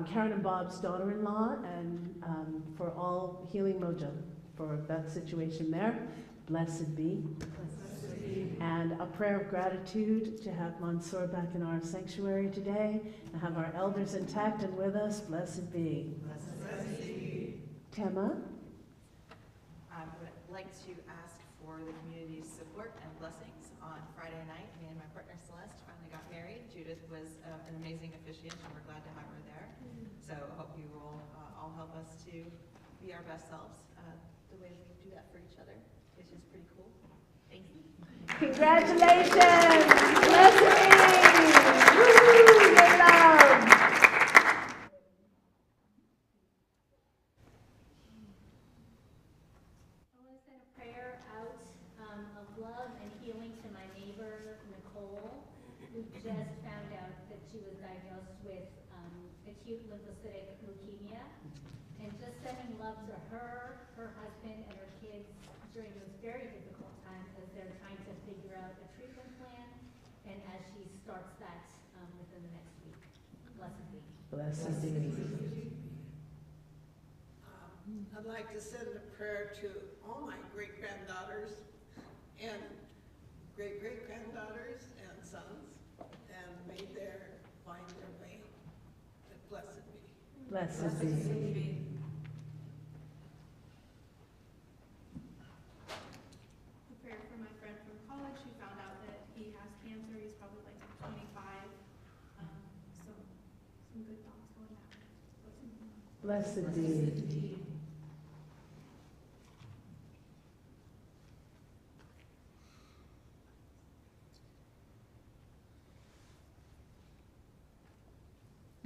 Karen and Bob's daughter-in-law, and for all Healing Mojo, for that situation there. Blessed be. And a prayer of gratitude to have Mansour back in our sanctuary today, and have our elders intact and with us. Blessed be. Blessed be. Tema? I would like to ask for the community's support and blessings. On Friday night, me and my partner Celeste finally got married. Judith was an amazing officiant, and we're glad to have her there. So I hope you will all help us to be our best selves the way we do that for each other, which is pretty cool. Thank you. Congratulations! Blessings! Woo! Give love! I want to send a prayer out of love and healing to my neighbor, Nicole, who just found out that she was diagnosed with acute lymphocytic leukemia. And just sending love to her, her husband, and her kids during this very difficult time as they're trying to figure out a treatment plan, and as she starts that within the next week. Blessed be. Blessed be. I'd like to send a prayer to all my great-granddaughters and great-great-granddaughters and sons, and may they find their way. Blessed be. Blessed be. A prayer for my friend from college who found out that he has cancer. He's probably like 25. So some good thoughts going out. Blessed be.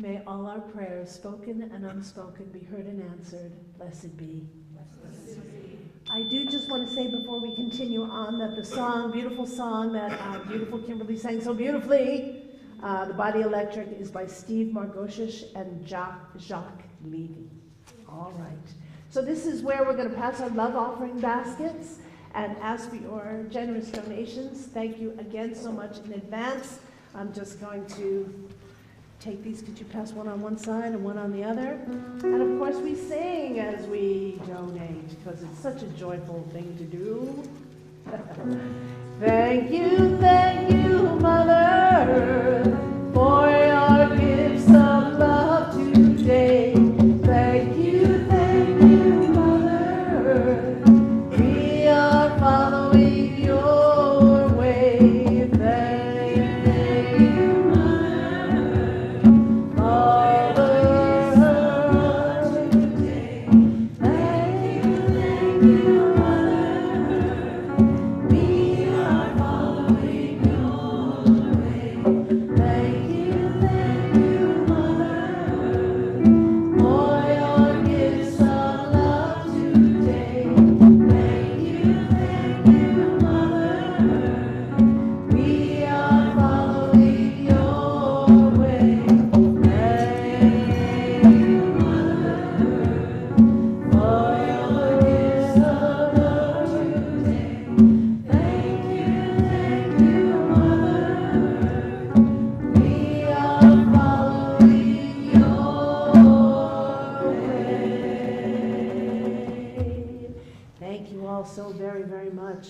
May all our prayers, spoken and unspoken, be heard and answered. Blessed be. I do just want to say before we continue on that the song, beautiful song that beautiful Kimberly sang so beautifully, The Body Electric, is by Steve Margoshish and Jacques Levy. All right. So this is where we're going to pass our love offering baskets and ask for your generous donations. Thank you again so much in advance. I'm just going to take these. Could you pass one on one side and one on the other? And of course we sing as we donate because it's such a joyful thing to do. Thank you, Mother, for your gifts of love today. Thank you, Mother. We are following your way. Thank you, Mother. Follow her today. Thank you, Mother. We are following your way. Thank you, Mother, for your gifts of love today. Thank you, Mother. We are following your way. Thank you, Mother, for your gifts of love today. Thank you, Mother. We are following your way. Thank you all so very, very much.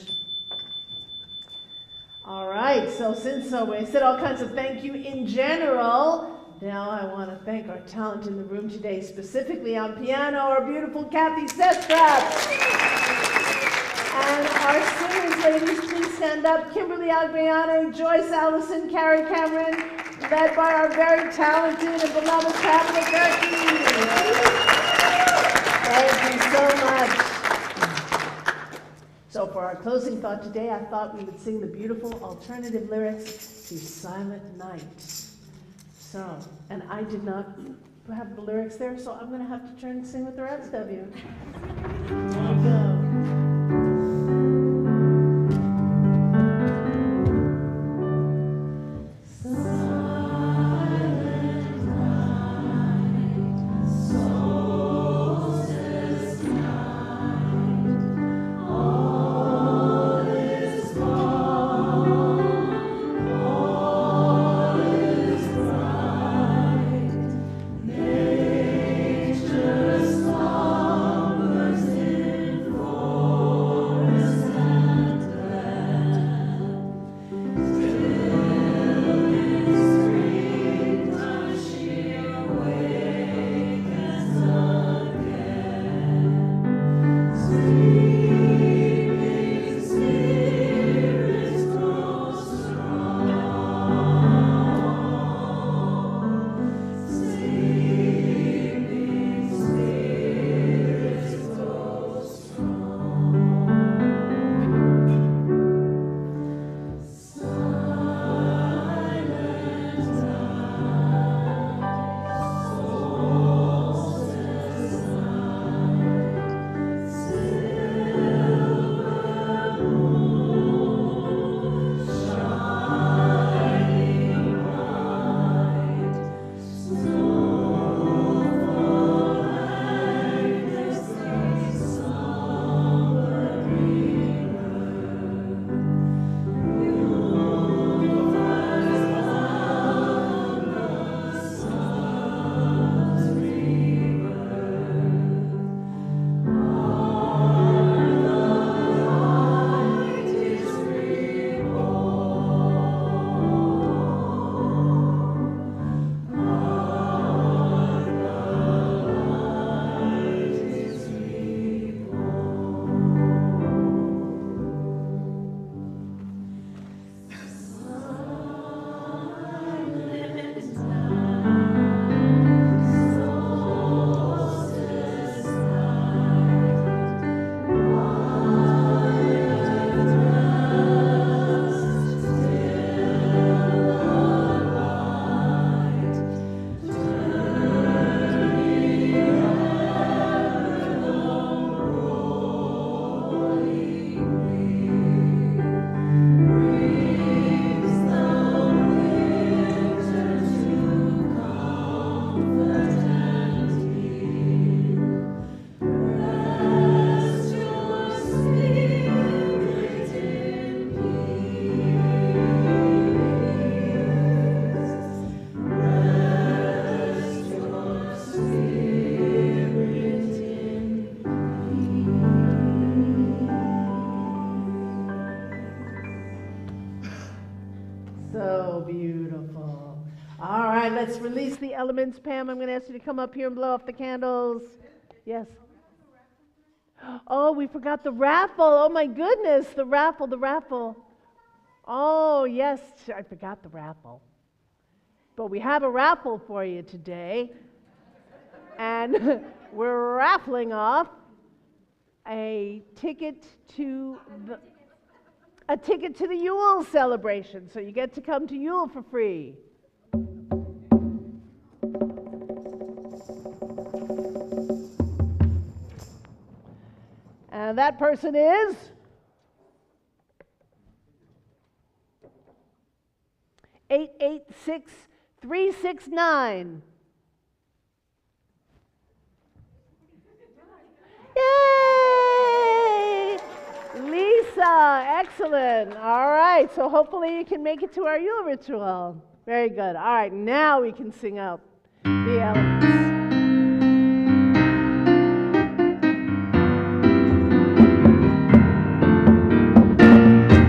All right, so since we said all kinds of thank you in general, now I want to thank our talent in the room today, specifically on piano, our beautiful Kathy Sestrap. And our singers, ladies, please stand up. Kimberly, Agbayani, Joyce, Allison, Carrie, Cameron, led by our very talented and beloved Pamela, Gerke. Thank you so much. So for our closing thought today, I thought we would sing the beautiful alternative lyrics to Silent Night. So, and I did not have the lyrics there, so I'm going to have to turn and sing with the rest of you. Here we go. Nature slumbers in release the elements. Pam, I'm going to ask you to come up here and blow off the candles. Yes. Oh, we forgot the raffle. Oh, my goodness. The raffle. Oh, yes. I forgot the raffle. But we have a raffle for you today. And we're raffling off a ticket to the Yule celebration. So you get to come to Yule for free. And that person is 886369. Yay! Lisa, excellent. All right, so hopefully you can make it to our Yule ritual. Very good. All right, now we can sing out the elements.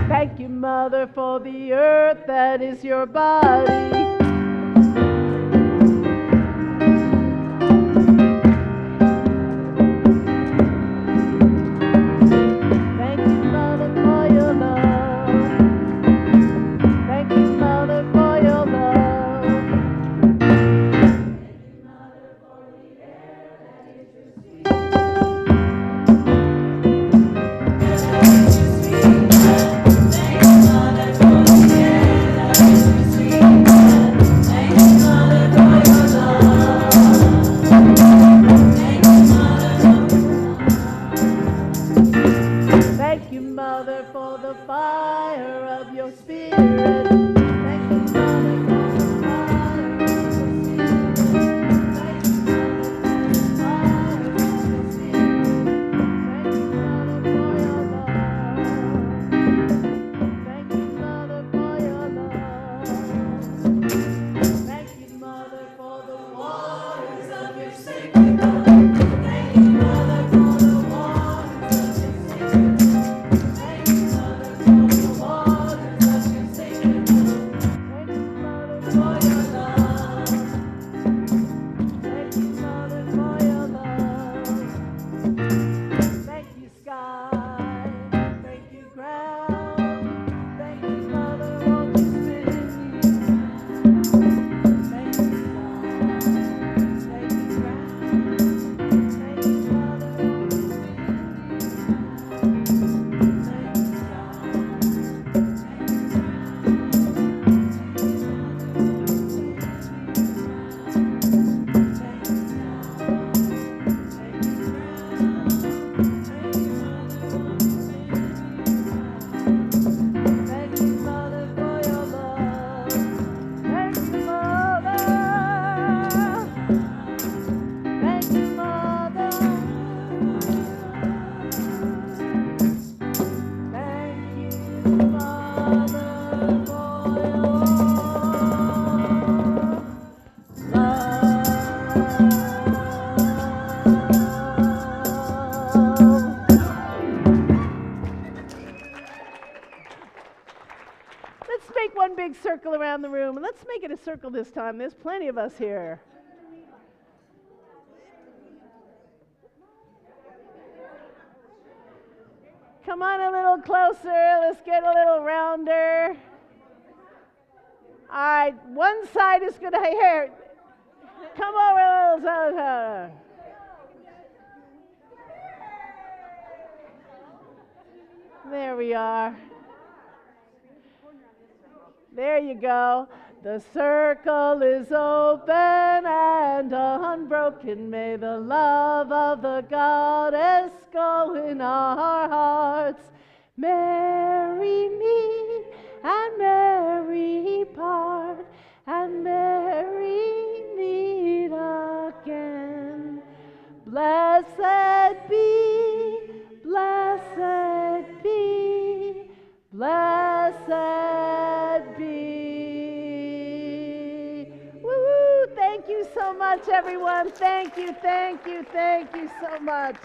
Thank you, Mother, for the earth that is your body. Circle around the room, and let's make it a circle this time. There's plenty of us here. Come on a little closer. Let's get a little rounder. All right, one side is going to here. Come over a little. There we are. There you go. The circle is open and unbroken. May the love of the goddess go in our hearts. Merry meet and merry part and merry meet again. Blessed be, blessed be, blessed be. Woo! Thank you so much, everyone. Thank you so much.